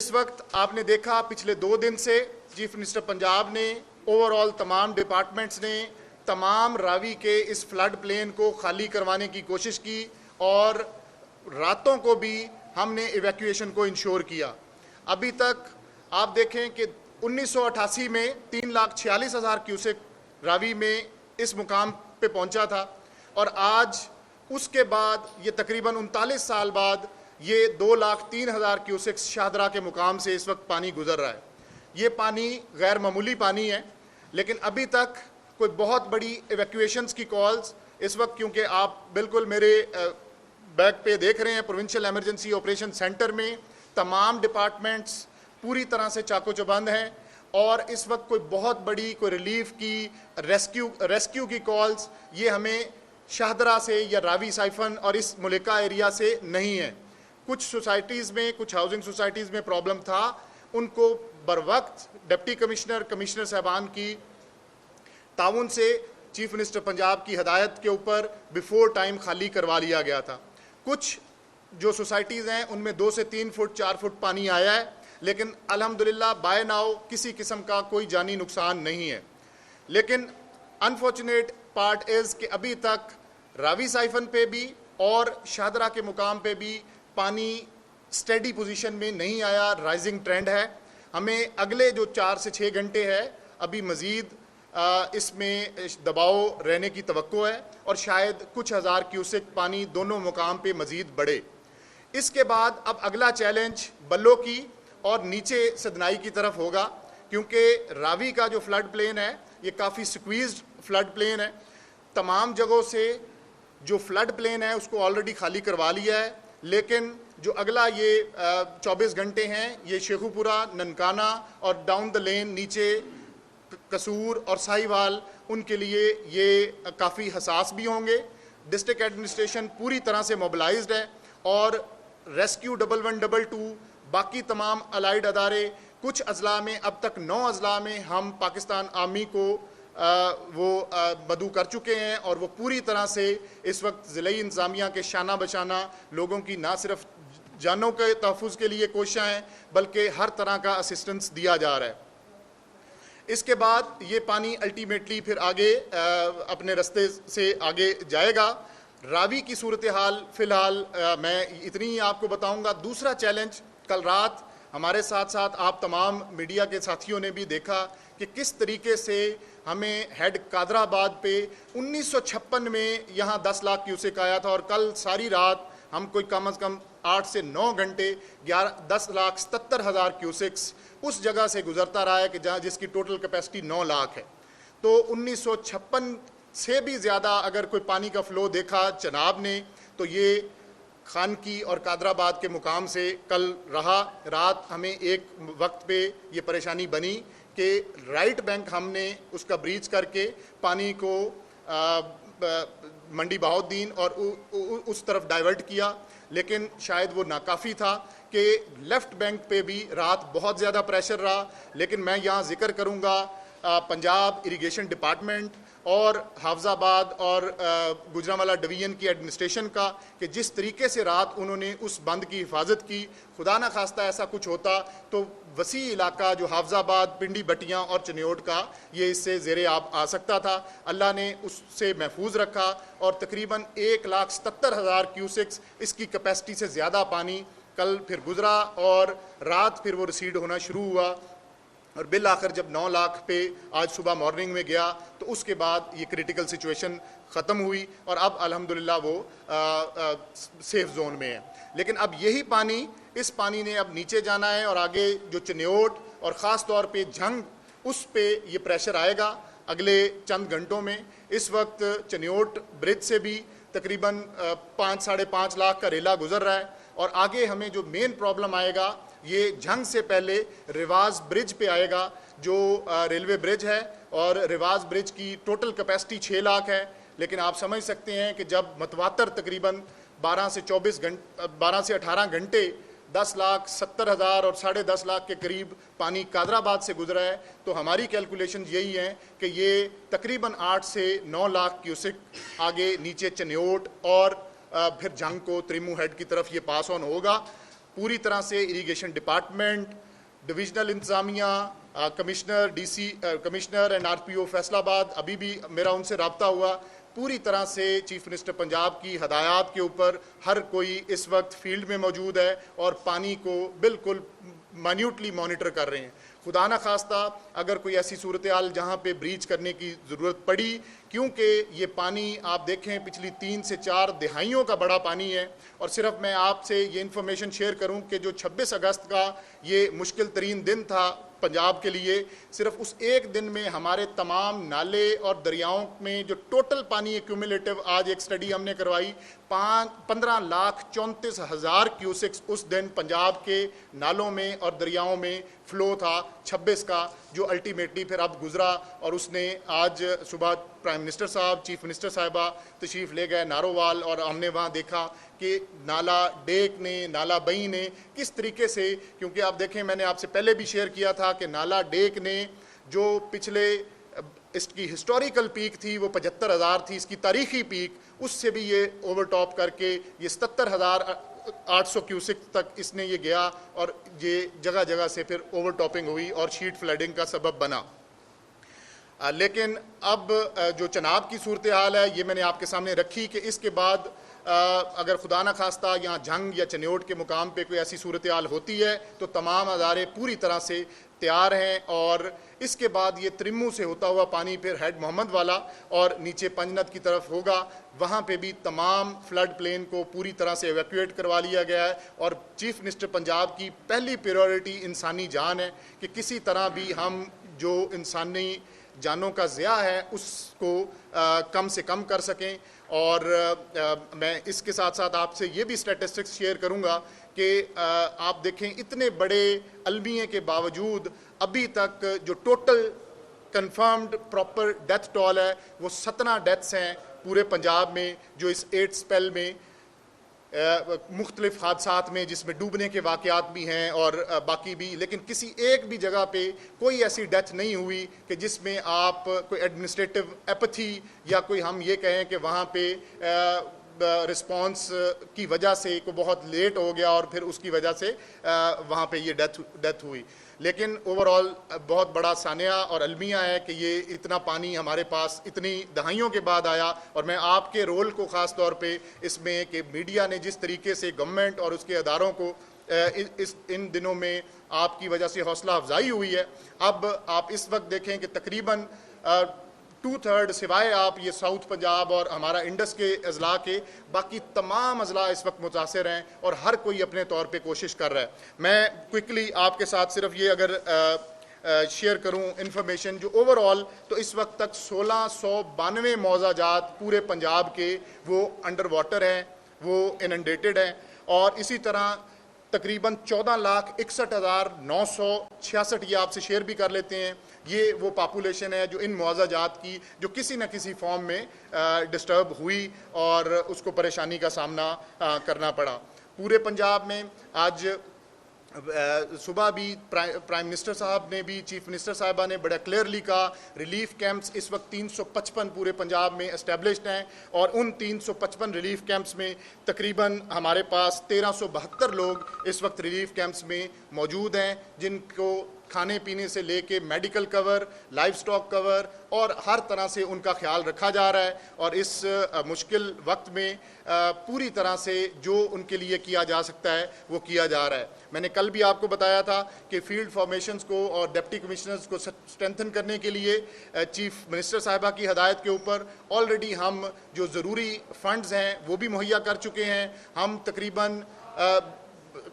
इस वक्त आपने देखा पिछले 2 दिन से चीफ मिनिस्टर पंजाब ने ओवरऑल तमाम डिपार्टमेंट्स ने तमाम रावी के इस फ्लड प्लेन को खाली करवाने की कोशिश की और रातों को भी हमने इवैक्यूएशन को इंश्योर किया। अभी तक आप देखें कि 1988 में 3,46,000 क्यूसेक रावी में इस मुकाम पे पहुंचा था और आज उसके बाद ये तकरीबन 39 साल बाद ये 2,03,000 क्यूसेक्स शाहदरा के मुकाम से इस वक्त पानी गुजर रहा है। ये पानी गैर मामूली पानी है, लेकिन अभी तक कोई बहुत बड़ी इवैक्यूएशंस की कॉल्स इस वक्त, क्योंकि आप बिल्कुल मेरे बैक पे देख रहे हैं, प्रोविंशियल एमरजेंसी ऑपरेशन सेंटर में तमाम डिपार्टमेंट्स पूरी तरह से चाको चौबंद हैं और इस वक्त कोई बहुत बड़ी कोई रिलीफ की रेस्क्यू की कॉल्स ये हमें शाहदरा से या रावी साइफन और इस मुलिका एरिया से नहीं है। कुछ सोसाइटीज़ में, कुछ हाउसिंग सोसाइटीज़ में प्रॉब्लम था, उनको बरवक्त डिप्टी कमिश्नर, कमिश्नर साहबान की ताउन से चीफ मिनिस्टर पंजाब की हदायत के ऊपर बिफोर टाइम खाली करवा लिया गया था। कुछ जो सोसाइटीज़ हैं उनमें 2 से 3 फुट 4 फुट पानी आया है, लेकिन अल्हम्दुलिल्लाह बाय नाउ किसी किस्म का कोई जानी नुकसान नहीं है। लेकिन अनफॉर्चुनेट पार्ट इज़ कि अभी तक रावी साइफन पे भी और शाहदरा के मुकाम पे भी पानी स्टेडी पोजीशन में नहीं आया, राइजिंग ट्रेंड है। हमें अगले जो 4 से 6 घंटे है अभी मज़ीद इसमें दबाव रहने की तवक्को है और शायद कुछ हज़ार क्यूसेक पानी दोनों मुकाम पे मज़ीद बढ़े। इसके बाद अब अगला चैलेंज बल्लो की और नीचे सदनाई की तरफ होगा, क्योंकि रावी का जो फ्लड प्लेन है ये काफ़ी स्क्वीज्ड फ्लड प्लेन है। तमाम जगहों से जो फ्लड प्लेन है उसको ऑलरेडी खाली करवा लिया है, लेकिन जो अगला ये 24 घंटे हैं ये शेखुपुरा, ननकाना और डाउन द लेन नीचे कसूर और साहिवाल, उनके लिए ये काफ़ी हसास भी होंगे। डिस्ट्रिक्ट एडमिनिस्ट्रेशन पूरी तरह से मोबिलाइज्ड है और रेस्क्यू 1112, बाकी तमाम अलाइड अदारे, कुछ अजला में अब तक 9 अजला में हम पाकिस्तान आर्मी को मदऊ कर चुके हैं और वो पूरी तरह से इस वक्त ज़िले इंतज़ामिया के शाना बशाना लोगों की ना सिर्फ जानों के तहफ़्फ़ुज़ के लिए कोशिशें हैं बल्कि हर तरह का असिस्टेंस दिया जा रहा है। इसके बाद ये पानी अल्टीमेटली फिर आगे अपने रास्ते से आगे जाएगा। रावी की सूरत हाल फ़िलहाल मैं इतनी ही आपको बताऊंगा। दूसरा चैलेंज, कल रात हमारे साथ साथ आप तमाम मीडिया के साथियों ने भी देखा कि किस तरीके से हमें हेड कादराबाद पे 1956 में यहाँ 10 लाख क्यूसेक आया था और कल सारी रात हम कोई कम से कम 8 से 9 घंटे 10,77,000 क्यूसेक्स उस जगह से गुजरता रहा है कि जहाँ जिसकी टोटल कैपेसिटी 9 लाख है। तो 1956 से भी ज़्यादा अगर कोई पानी का फ़्लो देखा चनाब ने तो ये खानकी और कादराबाद के मुकाम से कल रहा। रात हमें एक वक्त पे ये परेशानी बनी कि राइट बैंक हमने उसका ब्रीच करके पानी को मंडी बहाउद्दीन और उस तरफ डाइवर्ट किया, लेकिन शायद वो नाकाफ़ी था कि लेफ़्ट बैंक पे भी रात बहुत ज़्यादा प्रेशर रहा। लेकिन मैं यहाँ ज़िक्र करूँगा पंजाब इरिगेशन डिपार्टमेंट और हाफजाबाद और गुजरांवाला डिवीज़न की एडमिनिस्ट्रेशन का कि जिस तरीके से रात उन्होंने उस बंद की हिफाजत की। खुदा न खास्ता ऐसा कुछ होता तो वसी इलाका जो हाफजाबाद, पिंडी बटियाँ और चनियोट का ये इससे ज़ेरे आब आ सकता था। अल्लाह ने उससे महफूज रखा और तकरीबन 1,77,000 क्यूसेक्स इसकी कैपेसिटी से ज़्यादा पानी कल फिर गुजरा और रात फिर वो रिसीड होना शुरू हुआ और बिल आखिर जब 9 लाख पे आज सुबह मॉर्निंग में गया तो उसके बाद ये क्रिटिकल सिचुएशन ख़त्म हुई और अब अल्हम्दुलिल्लाह वो सेफ़ जोन में है। लेकिन अब यही पानी, इस पानी ने अब नीचे जाना है और आगे जो चनियोट और ख़ास तौर पे झंग, उस पे ये प्रेशर आएगा अगले चंद घंटों में। इस वक्त चनियोट ब्रिज से भी तकरीबन 5-5.5 लाख का रेला गुजर रहा है और आगे हमें जो मेन प्रॉब्लम आएगा ये झंग से पहले रिवाज ब्रिज पे आएगा, जो रेलवे ब्रिज है और रिवाज ब्रिज की टोटल कैपेसिटी 6 लाख है। लेकिन आप समझ सकते हैं कि जब मतवातर तकरीबन 12 से 18 घंटे 10,70,000 और 10.5 लाख के करीब पानी कादराबाद से गुजरा है तो हमारी कैलकुलेशन यही है कि ये तकरीबन 8 से 9 लाख क्यूसेक आगे नीचे चनियोट और फिर जंग को त्रिमू हेड की तरफ ये पास ऑन होगा। पूरी तरह से इरीगेशन डिपार्टमेंट, डिविजनल इंतज़ामिया, commissioner, DC commissioner and RPO Faisalabad, अभी भी मेरा उनसे रब्ता हुआ, पूरी तरह से चीफ मिनिस्टर पंजाब की हदायत के ऊपर हर कोई इस वक्त फील्ड में मौजूद है और पानी को बिल्कुल माइन्यूटली मॉनिटर कर रहे हैं। खुदा न खास्ता अगर कोई ऐसी सूरत हाल जहाँ पे ब्रीच करने की ज़रूरत पड़ी, क्योंकि ये पानी आप देखें पिछली 3 से 4 दिहाइयों का बड़ा पानी है। और सिर्फ मैं आपसे ये इन्फॉर्मेशन शेयर करूं कि जो 26 अगस्त का ये मुश्किल तरीन दिन था पंजाब के लिए, सिर्फ उस एक दिन में हमारे तमाम नाले और दरियाओं में जो टोटल पानी एक्यूमुलेटिव, आज एक स्टडी हमने करवाई, 15,34,000 क्यूसेक्स उस दिन पंजाब के नालों में और दरियाओं में फ़्लो था 26 का, जो अल्टीमेटली फिर अब गुजरा। और उसने आज सुबह प्राइम मिनिस्टर साहब, चीफ मिनिस्टर साहिबा तशरीफ़ ले गए नारोवाल, और हमने वहाँ देखा कि नाला डेक ने, नाला बई ने किस तरीके से, क्योंकि आप देखें मैंने आपसे पहले भी शेयर किया था कि नाला डेक ने जो पिछले इसकी हिस्टोरिकल पीक थी वो 75,000 थी, इसकी तारीखी पीक, उससे भी ये ओवरटॉप करके ये 77,800 क्यूसिक तक इसने ये गया, और ये जगह जगह से फिर ओवरटॉपिंग हुई और शीट फ्लडिंग का सबब बना। लेकिन अब जो चनाब की सूरत हाल है ये मैंने आपके सामने रखी कि इसके बाद अगर खुदा न खास्ता यहाँ जंग या चन्योट के मुकाम पे कोई ऐसी सूरत हाल होती है तो तमाम अदारे पूरी तरह से तैयार हैं। और इसके बाद ये त्रिम्मू से होता हुआ पानी फिर हेड मोहम्मद वाला और नीचे पंजनद की तरफ होगा, वहाँ पे भी तमाम फ्लड प्लेन को पूरी तरह से एवैक्यूएट करवा लिया गया है। और चीफ मिनिस्टर पंजाब की पहली प्रायोरिटी इंसानी जान है कि किसी तरह भी हम जो इंसानी जानों का ज़िया है उसको कम से कम कर सकें। और मैं इसके साथ साथ आपसे ये भी स्टैटिस्टिक्स शेयर करूंगा कि आप देखें इतने बड़े अलमिये के बावजूद अभी तक जो total confirmed proper death toll है वो 17 डेथ्स हैं पूरे पंजाब में, जो इस 8 स्पेल में मुख्तलिफ हादसात में, जिसमें डूबने के वाक़यात भी हैं और बाकी भी, लेकिन किसी एक भी जगह पे कोई ऐसी डेथ नहीं हुई कि जिसमें आप कोई एडमिनिस्ट्रेटिव एपथी या कोई हम ये कहें कि वहाँ पे रिस्पांस की वजह से को बहुत लेट हो गया और फिर उसकी वजह से वहाँ पे ये डेथ हुई। लेकिन ओवरऑल बहुत बड़ा सानिया और अलमिया है कि ये इतना पानी हमारे पास इतनी दहाइयों के बाद आया। और मैं आपके रोल को ख़ास तौर पे इसमें कि मीडिया ने जिस तरीके से गवर्नमेंट और उसके अदारों को इन दिनों में आपकी वजह से हौसला अफजाई हुई है। अब आप इस वक्त देखें कि तकरीबन 2/3 सिवाय आप ये साउथ पंजाब और हमारा इंडस के अजला के, बाकी तमाम अजला इस वक्त मुतासिर हैं और हर कोई अपने तौर पे कोशिश कर रहा है। मैं क्विकली आपके साथ सिर्फ ये अगर शेयर करूं इंफॉर्मेशन, जो ओवरऑल तो इस वक्त तक 1692 मौज़ाजात पूरे पंजाब के वो अंडर वाटर हैं, वो इनंडेटेड हैं। और इसी तरह तकरीबन 14,61,966 ये आपसे शेयर भी कर लेते हैं, ये वो पॉपुलेशन है जो इन मुआवजात की जो किसी न किसी फॉर्म में डिस्टर्ब हुई और उसको परेशानी का सामना करना पड़ा। पूरे पंजाब में आज सुबह भी प्राइम मिनिस्टर साहब ने भी, चीफ मिनिस्टर साहिबा ने बड़ा क्लियरली कहा, रिलीफ कैंप्स इस वक्त 355 पूरे पंजाब में एस्टेब्लिश्ड हैं और उन 355 रिलीफ कैंप्स में तकरीबन हमारे पास 1372 लोग इस वक्त रिलीफ कैंप्स में मौजूद हैं, जिनको खाने पीने से लेके medical cover, live stock cover और हर तरह से उनका ख्याल रखा जा रहा है। और इस मुश्किल वक्त में पूरी तरह से जो उनके लिए किया जा सकता है वो किया जा रहा है। मैंने कल भी आपको बताया था कि फील्ड फॉर्मेशंस को और डिप्टी कमिश्नर्स को स्ट्रेंथन करने के लिए चीफ मिनिस्टर साहिबा की हदायत के ऊपर ऑलरेडी हम जो ज़रूरी फंड्स हैं वो भी मुहैया कर चुके हैं। हम तकरीबन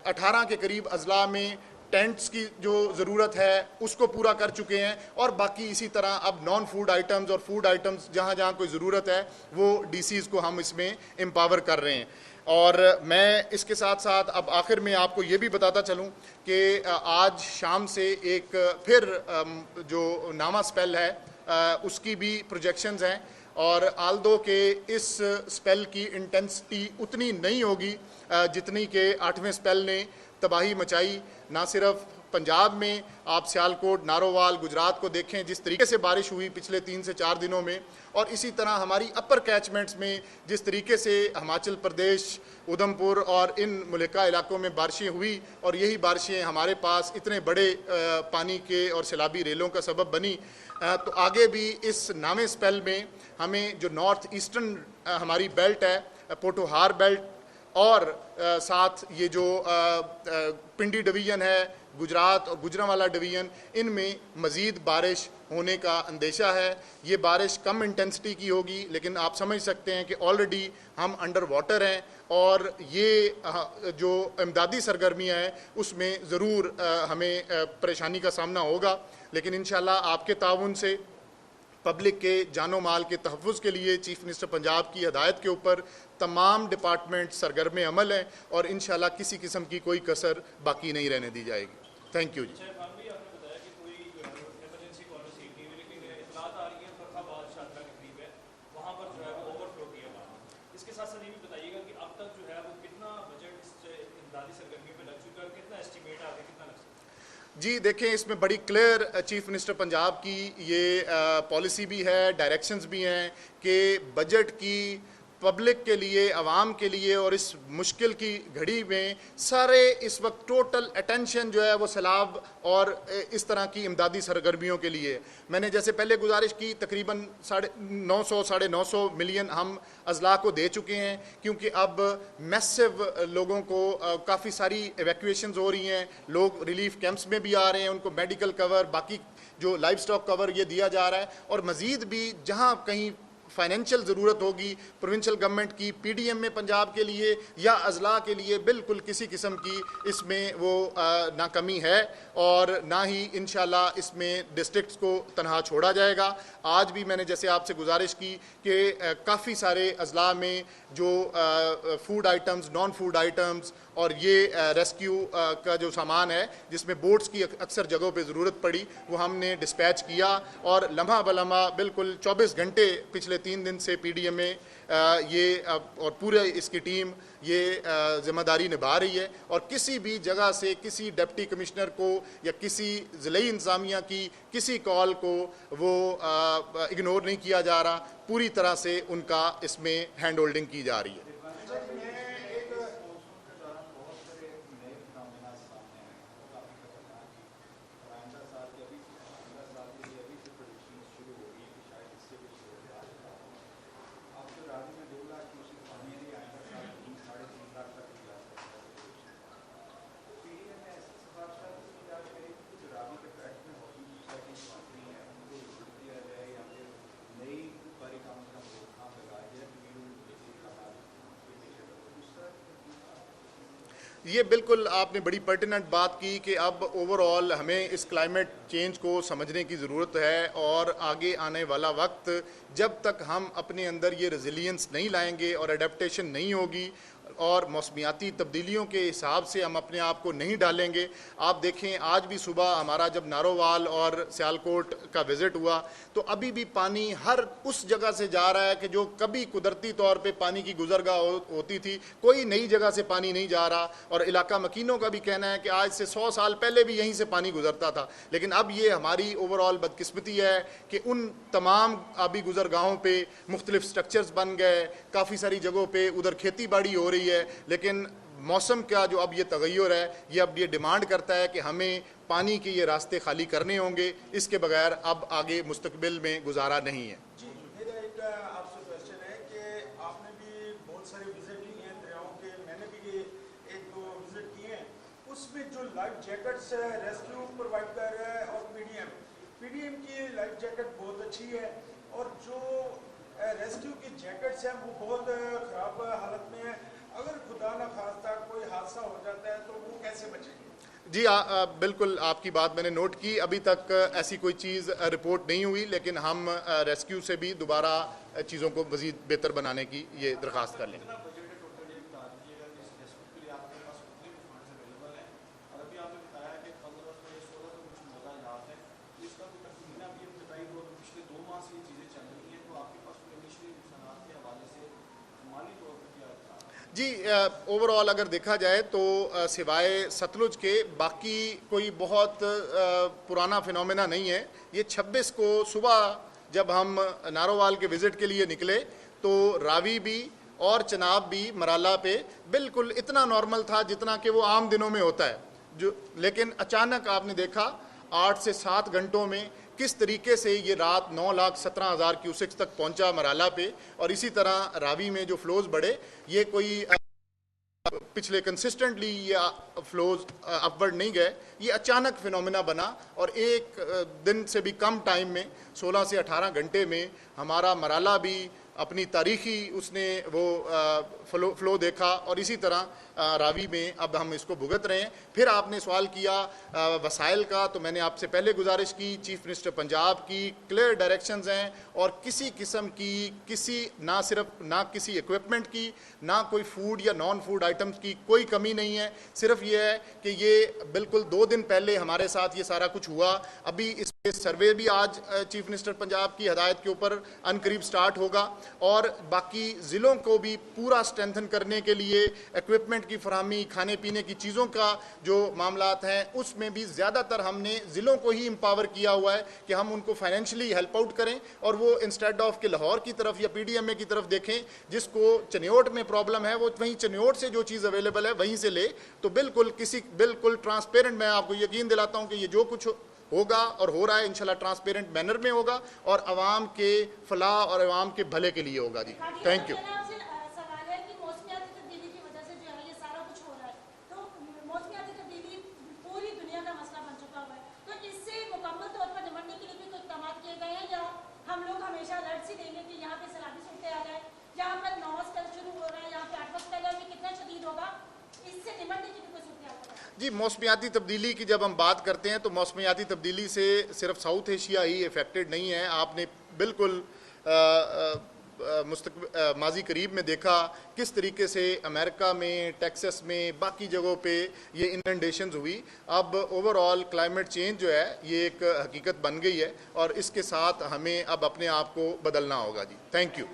18 के करीब अजला में टेंट्स की जो ज़रूरत है उसको पूरा कर चुके हैं और बाकी इसी तरह अब नॉन फूड आइटम्स और फूड आइटम्स जहाँ जहाँ कोई ज़रूरत है वो डीसीज़ को हम इसमें एम्पावर कर रहे हैं। और मैं इसके साथ साथ अब आखिर में आपको ये भी बताता चलूँ कि आज शाम से एक फिर जो नामा स्पेल है उसकी भी प्रोजेक्शंस हैं और आल्दो के इस स्पेल की इंटेंसिटी उतनी नहीं होगी जितनी कि 8वें स्पेल ने तबाही मचाई, ना सिर्फ पंजाब में आप सियालकोट, नारोवाल, गुजरात को देखें, जिस तरीके से बारिश हुई पिछले 3 से 4 दिनों में, और इसी तरह हमारी अपर कैचमेंट्स में जिस तरीके से हिमाचल प्रदेश, उधमपुर और इन मुल्का इलाकों में बारिशें हुई, और यही बारिशें हमारे पास इतने बड़े पानी के और सैलाबी रेलों का सबब बनी। तो आगे भी इस नामे स्पेल में हमें जो नॉर्थ ईस्टर्न हमारी बेल्ट है, पोठोहार बेल्ट, और साथ ये जो पिंडी डिवीज़न है, गुजरात और गुजरांवाला डिवीज़न, इनमें मज़ीद बारिश होने का अंदेशा है। ये बारिश कम इंटेंसिटी की होगी, लेकिन आप समझ सकते हैं कि ऑलरेडी हम अंडर वाटर हैं, और ये जो इमदादी सरगर्मियाँ हैं उसमें ज़रूर हमें परेशानी का सामना होगा। लेकिन इंशाल्लाह आपके ताउन से पब्लिक के जानो माल के तहफ़्फ़ुज़ के लिए चीफ मिनिस्टर पंजाब की हदायत के ऊपर तमाम डिपार्टमेंट सरगर्म अमल हैं, और इंशाल्लाह किसी किस्म की कोई कसर बाकी नहीं रहने दी जाएगी। थैंक यू जी। जी देखें, इसमें बड़ी क्लियर चीफ मिनिस्टर पंजाब की ये पॉलिसी भी है, डायरेक्शंस भी हैं कि बजट की पब्लिक के लिए, आवाम के लिए और इस मुश्किल की घड़ी में सारे इस वक्त टोटल अटेंशन जो है वो सैलाब और इस तरह की इमदादी सरगर्मियों के लिए। मैंने जैसे पहले गुजारिश की, तकरीबन 950 मिलियन हम अजला को दे चुके हैं, क्योंकि अब मैसिव लोगों को काफ़ी सारी एवैक्यूएशंस हो रही हैं, लोग रिलीफ कैंप्स में भी आ रहे हैं, उनको मेडिकल कवर, बाकी जो लाइफ स्टॉक कवर ये दिया जा रहा है, और मज़ीद भी जहाँ कहीं फाइनेंशियल ज़रूरत होगी प्रोविंशियल गवर्नमेंट की पीडीएम में पंजाब के लिए या अजला के लिए, बिल्कुल किसी किस्म की इसमें वो ना कमी है, और ना ही इंशाल्लाह इसमें डिस्ट्रिक्ट्स को तनहा छोड़ा जाएगा। आज भी मैंने जैसे आपसे गुजारिश की कि काफ़ी सारे अजला में जो food items, non food items और ये रेस्क्यू का जो सामान है, जिसमें बोट्स की अक्सर जगहों पे ज़रूरत पड़ी, वो हमने डिस्पैच किया, और लम्हा बलम्हा बिल्कुल 24 घंटे पिछले 3 दिन से पीडीएम में ये और पूरे इसकी टीम ये ज़िम्मेदारी निभा रही है, और किसी भी जगह से किसी डिप्टी कमिश्नर को या किसी ज़िले इंतज़ामिया की किसी कॉल को वो इग्नोर नहीं किया जा रहा, पूरी तरह से उनका इसमें हैंड होल्डिंग की जा रही है। ये बिल्कुल आपने बड़ी पर्टिनेंट बात की कि अब ओवरऑल हमें इस क्लाइमेट चेंज को समझने की ज़रूरत है, और आगे आने वाला वक्त जब तक हम अपने अंदर ये रेजिलियंस नहीं लाएंगे और अडेप्टेशन नहीं होगी और मौसमियाती तब्दीलियों के हिसाब से हम अपने आप को नहीं डालेंगे। आप देखें, आज भी सुबह हमारा जब नारोवाल और सियालकोट का विज़िट हुआ तो अभी भी पानी हर उस जगह से जा रहा है कि जो कभी कुदरती तौर पे पानी की गुजरगाह होती थी, कोई नई जगह से पानी नहीं जा रहा। और इलाका मकीनों का भी कहना है कि आज से 100 साल पहले भी यहीं से पानी गुजरता था, लेकिन अब ये हमारी ओवरऑल बदकिस्मती है कि उन तमाम आबी गुजरगाहों पर मुख्तलिफ स्ट्रक्चर्स बन गए, काफ़ी सारी जगहों पर उधर खेती बाड़ी हो रही है, लेकिन मौसम का जो अब ये तगय्युर है, ये अब ये डिमांड करता है कि हमें पानी के ये रास्ते खाली करने होंगे, इसके बगैर अब आगे मुस्तकबिल में गुजारा नहीं है। जी, मेरा एक आपसे क्वेश्चन है कि आपने भी बहुत सारे विजिट किए हैं दरियाओं के, मैंने भी एक दो विजिट किए हैं, उसमें जो लाइफ जैकेट्स रेस्क्यू प्रोवाइड कर रहा है और पीडीएम की लाइफ जैकेट बहुत अच्छी है, और जो रेस्क्यू की जैकेट्स हैं वो बहुत ख़राब हालत में है। अगर खुदा न खास्ता कोई हादसा हो जाता है तो वो कैसे बचेंगे? जी बिल्कुल आपकी बात मैंने नोट की, अभी तक ऐसी कोई चीज़ रिपोर्ट नहीं हुई, लेकिन हम रेस्क्यू से भी दोबारा चीज़ों को मज़ीद बेहतर बनाने की ये दरख्वास्त कर लेंगे। जी, ओवरऑल अगर देखा जाए तो सिवाय सतलुज के बाकी कोई बहुत पुराना फिनोमेना नहीं है। ये 26 को सुबह जब हम नारोवाल के विज़िट के लिए निकले तो रावी भी और चनाब भी मराला पे बिल्कुल इतना नॉर्मल था जितना कि वो आम दिनों में होता है। लेकिन अचानक आपने देखा 8 से 7 घंटों में किस तरीके से ये रात 9,17,000 क्यूसेक्स तक पहुंचा मराला पे, और इसी तरह रावी में जो फ्लोज बढ़े, ये कोई पिछले कंसिस्टेंटली ये फ्लोज अपवर्ड नहीं गए, ये अचानक फिनोमेना बना और एक दिन से भी कम टाइम में 16 से 18 घंटे में हमारा मराला भी अपनी तारीखी उसने वो फ्लो देखा, और इसी तरह रावी में अब हम इसको भुगत रहे हैं। फिर आपने सवाल किया वसाइल का, तो मैंने आपसे पहले गुजारिश की, चीफ मिनिस्टर पंजाब की क्लियर डायरेक्शंस हैं और किसी किस्म की ना किसी इक्विपमेंट की, ना कोई फूड या नॉन फूड आइटम्स की कोई कमी नहीं है। सिर्फ ये है कि ये बिल्कुल 2 दिन पहले हमारे साथ ये सारा कुछ हुआ। अभी इस सर्वे भी आज चीफ मिनिस्टर पंजाब की हदायत के ऊपर अनकरीब स्टार्ट होगा, और बाकी ज़िलों को भी पूरा स्ट्रेंथन करने के लिए इक्विपमेंट की फराहमी, खाने पीने की चीज़ों का जो मामलात हैं उसमें भी ज़्यादातर हमने ज़िलों को ही एम्पावर किया हुआ है कि हम उनको फाइनेंशियली हेल्प आउट करें, और वो इंस्टेड ऑफ के लाहौर की तरफ या PDMA की तरफ देखें, जिसको चनियोट में प्रॉब्लम है वो वहीं चनियोट से जो चीज़ अवेलेबल है वहीं से ले। तो बिल्कुल ट्रांसपेरेंट, मैं आपको यकीन दिलाता हूँ कि ये जो कुछ होगा और हो रहा है इंशाल्लाह ट्रांसपेरेंट मैनर में होगा और अवाम के फलाह और अवाम के भले के लिए होगा। जी, थैंक यू। जी, मौसमियाती तब्दीली की जब हम बात करते हैं तो मौसमियाती तब्दीली से सिर्फ साउथ एशिया ही इफ़ेक्टेड नहीं है। आपने बिल्कुल माजी करीब में देखा किस तरीके से अमेरिका में, टेक्सास में, बाकी जगहों पे ये इनंडेशंस हुई। अब ओवरऑल क्लाइमेट चेंज जो है ये एक हकीकत बन गई है और इसके साथ हमें अब अपने आप को बदलना होगा। जी, थैंक यू।